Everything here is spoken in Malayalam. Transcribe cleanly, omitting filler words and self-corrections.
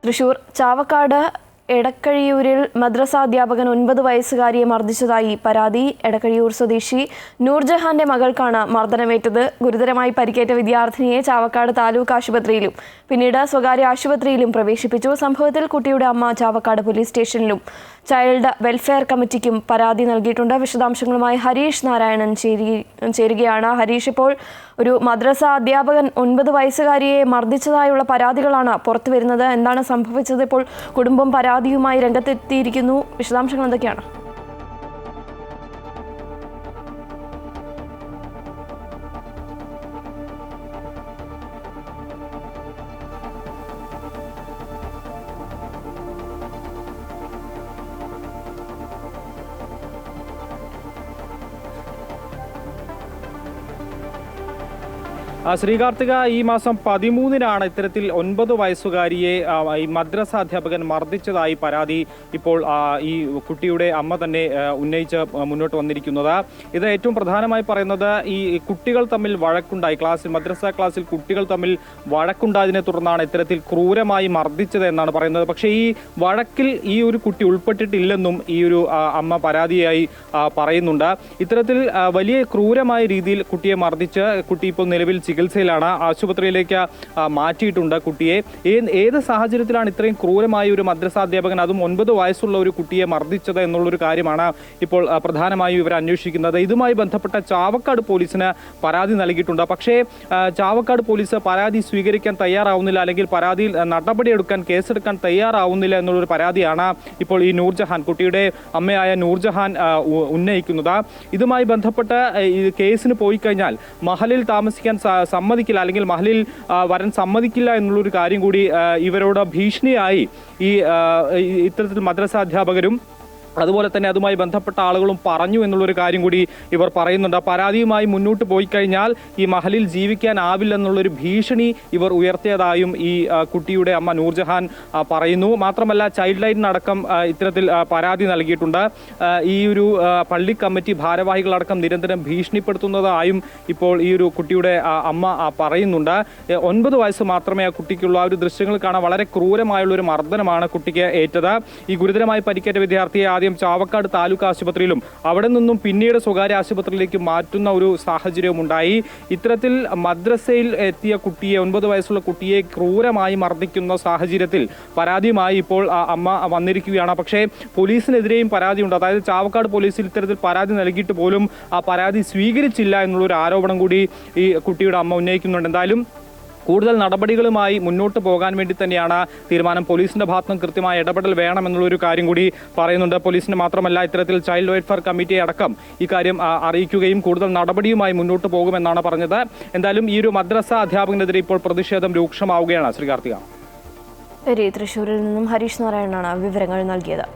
തൃശൂർ ചാവക്കാട് എടക്കഴിയൂരിൽ മദ്രസാധ്യാപകൻ 9 വയസ്സുകാരിയെ മർദ്ദിച്ചതായി പരാതി. എടക്കഴിയൂർ സ്വദേശി നൂർജഹാന്റെ മകൾക്കാണ് മർദ്ദനമേറ്റത്. ഗുരുതരമായി പരിക്കേറ്റ വിദ്യാർത്ഥിനിയെ ചാവക്കാട് താലൂക്ക് ആശുപത്രിയിലും പിന്നീട് സ്വകാര്യ ആശുപത്രിയിലും പ്രവേശിപ്പിച്ചു. സംഭവത്തിൽ കുട്ടിയുടെ അമ്മ ചാവക്കാട് പോലീസ് സ്റ്റേഷനിലും ചൈൽഡ് വെൽഫെയർ കമ്മിറ്റിക്കും പരാതി നൽകിയിട്ടുണ്ട്. വിശദാംശങ്ങളുമായി ഹരീഷ് നാരായണൻ ചേരുകയാണ്. ഹരീഷ്, ഇപ്പോൾ ഒരു മദ്രസ അധ്യാപകൻ 9 വയസ്സുകാരിയെ മർദ്ദിച്ചതായുള്ള പരാതികളാണ് പുറത്തുവരുന്നത്. എന്താണ് സംഭവിച്ചത്? ഇപ്പോൾ കുടുംബം പരാതിയുമായി രംഗത്തെത്തിയിരിക്കുന്നു. വിശദാംശങ്ങൾ എന്തൊക്കെയാണ്? ശ്രീകാർത്തിക, ഈ മാസം 13-നാണ് ഇത്തരത്തിൽ 9 വയസ്സുകാരിയെ ഈ മദ്രസ അധ്യാപകൻ മർദ്ദിച്ചതായി പരാതി ഇപ്പോൾ ഈ കുട്ടിയുടെ അമ്മ തന്നെ ഉന്നയിച്ച് മുന്നോട്ട് വന്നിരിക്കുന്നത്. ഇത് ഏറ്റവും പ്രധാനമായി പറയുന്നത് ഈ കുട്ടികൾ തമ്മിൽ വഴക്കുണ്ടായി, മദ്രസ ക്ലാസ്സിൽ കുട്ടികൾ തമ്മിൽ വഴക്കുണ്ടായതിനെ തുടർന്നാണ് ഇത്തരത്തിൽ ക്രൂരമായി മർദ്ദിച്ചത് എന്നാണ് പറയുന്നത്. പക്ഷേ ഈ വഴക്കിൽ ഈ ഒരു കുട്ടി ഉൾപ്പെട്ടിട്ടില്ലെന്നും ഈ ഒരു അമ്മ പരാതിയായി പറയുന്നുണ്ട്. ഇത്തരത്തിൽ വലിയ ക്രൂരമായ രീതിയിൽ കുട്ടിയെ മർദ്ദിച്ച് കുട്ടി ഇപ്പോൾ നിലവിൽ ചികിത്സയിലാണ്. ആശുപത്രിയിലേക്ക് മാറ്റിയിട്ടുണ്ട് കുട്ടിയെ. ഏത് സാഹചര്യത്തിലാണ് ഇത്രയും ക്രൂരമായ ഒരു മദ്രസാധ്യാപകൻ, അതും 9 വയസ്സുള്ള ഒരു കുട്ടിയെ മർദ്ദിച്ചത് എന്നുള്ളൊരു കാര്യമാണ് ഇപ്പോൾ പ്രധാനമായും ഇവർ അന്വേഷിക്കുന്നത്. ഇതുമായി ബന്ധപ്പെട്ട ചാവക്കാട് പോലീസിന് പരാതി നൽകിയിട്ടുണ്ട്. പക്ഷേ ചാവക്കാട് പോലീസ് പരാതി സ്വീകരിക്കാൻ തയ്യാറാവുന്നില്ല, അല്ലെങ്കിൽ പരാതിയിൽ നടപടിയെടുക്കാൻ, കേസെടുക്കാൻ തയ്യാറാവുന്നില്ല എന്നുള്ളൊരു പരാതിയാണ് ഇപ്പോൾ ഈ നൂർജഹാൻ, കുട്ടിയുടെ അമ്മയായ നൂർജഹാൻ ഉന്നയിക്കുന്നത്. ഇതുമായി ബന്ധപ്പെട്ട് കേസിന് പോയി കഴിഞ്ഞാൽ മഹലിൽ താമസിക്കാൻ സമ്മതിക്കില്ല, അല്ലെങ്കിൽ മഹലിൽ വരാൻ സമ്മതിക്കില്ല എന്നുള്ളൊരു കാര്യം കൂടി ഇവരോട് ഭീഷണിയായി ഈ ഇത്തരത്തിൽ മദ്രസ അധ്യാപകരും അതുപോലെ തന്നെ അതുമായി ബന്ധപ്പെട്ട ആളുകളും പറഞ്ഞു എന്നുള്ളൊരു കാര്യം കൂടി ഇവർ പറയുന്നുണ്ട്. പരാതിയുമായി മുന്നോട്ട് പോയി കഴിഞ്ഞാൽ ഈ മഹലിൽ ജീവിക്കാനാവില്ലെന്നുള്ളൊരു ഭീഷണി ഇവർ ഉയർത്തിയതായും ഈ കുട്ടിയുടെ അമ്മ നൂർജഹാൻ പറയുന്നു. മാത്രമല്ല ചൈൽഡ് ലൈനടക്കം ഇത്തരത്തിൽ പരാതി നൽകിയിട്ടുണ്ട്. ഈ ഒരു പള്ളി കമ്മിറ്റി ഭാരവാഹികളടക്കം നിരന്തരം ഭീഷണിപ്പെടുത്തുന്നതായും ഇപ്പോൾ ഈ ഒരു കുട്ടിയുടെ അമ്മ പറയുന്നുണ്ട്. 9 വയസ്സ് മാത്രമേ ആ കുട്ടിക്കുള്ള ആ ഒരു ദൃശ്യങ്ങൾ കാണാൻ വളരെ ക്രൂരമായുള്ളൊരു മർദ്ദനമാണ് കുട്ടിക്ക് ഏറ്റത്. ഈ ഗുരുതരമായി പരിക്കേറ്റ വിദ്യാർത്ഥിയെ ആദ്യം ചാവക്കാട് താലൂക്ക് ആശുപത്രിയിലും അവിടെ നിന്നും പിന്നീട് സ്വകാര്യ ആശുപത്രിയിലേക്ക് മാറ്റുന്ന ഒരു സാഹചര്യവും ഉണ്ടായി. ഇത്തരത്തിൽ മദ്രസയിൽ എത്തിയ കുട്ടിയെ, 9 വയസ്സുള്ള കുട്ടിയെ ക്രൂരമായി മർദ്ദിക്കുന്ന സാഹചര്യത്തിൽ പരാതിയുമായി ഇപ്പോൾ അമ്മ വന്നിരിക്കുകയാണ്. പക്ഷേ പോലീസിനെതിരെയും പരാതിയുണ്ട്. അതായത് ചാവക്കാട് പോലീസിൽ ഇത്തരത്തിൽ പരാതി നൽകിയിട്ട് പോലും ആ പരാതി സ്വീകരിച്ചില്ല എന്നുള്ളൊരു ആരോപണം കൂടി ഈ കുട്ടിയുടെ അമ്മ ഉന്നയിക്കുന്നുണ്ട്. എന്തായാലും കൂടുതൽ നടപടികളുമായി മുന്നോട്ട് പോകാൻ വേണ്ടി തന്നെയാണ് തീരുമാനം. പോലീസിന്റെ ഭാഗത്തും കൃത്യമായ ഇടപെടൽ വേണമെന്നുള്ളൊരു കാര്യം കൂടി പറയുന്നുണ്ട്. പോലീസിന് മാത്രമല്ല, ഇത്തരത്തിൽ ചൈൽഡ് വെൽഫെയർ കമ്മിറ്റിയെ അടക്കം ഈ കാര്യം അറിയിക്കുകയും കൂടുതൽ നടപടിയുമായി മുന്നോട്ട് പോകുമെന്നാണ് പറഞ്ഞത്. എന്തായാലും ഈ ഒരു മദ്രസ അധ്യാപകനെതിരെ ഇപ്പോൾ പ്രതിഷേധം രൂക്ഷമാവുകയാണ്. ശ്രീകാർത്തിക, തൃശ്ശൂരിൽ നിന്നും ഹരീഷ് നാരായണനാണ് വിവരങ്ങൾ നൽകിയത്.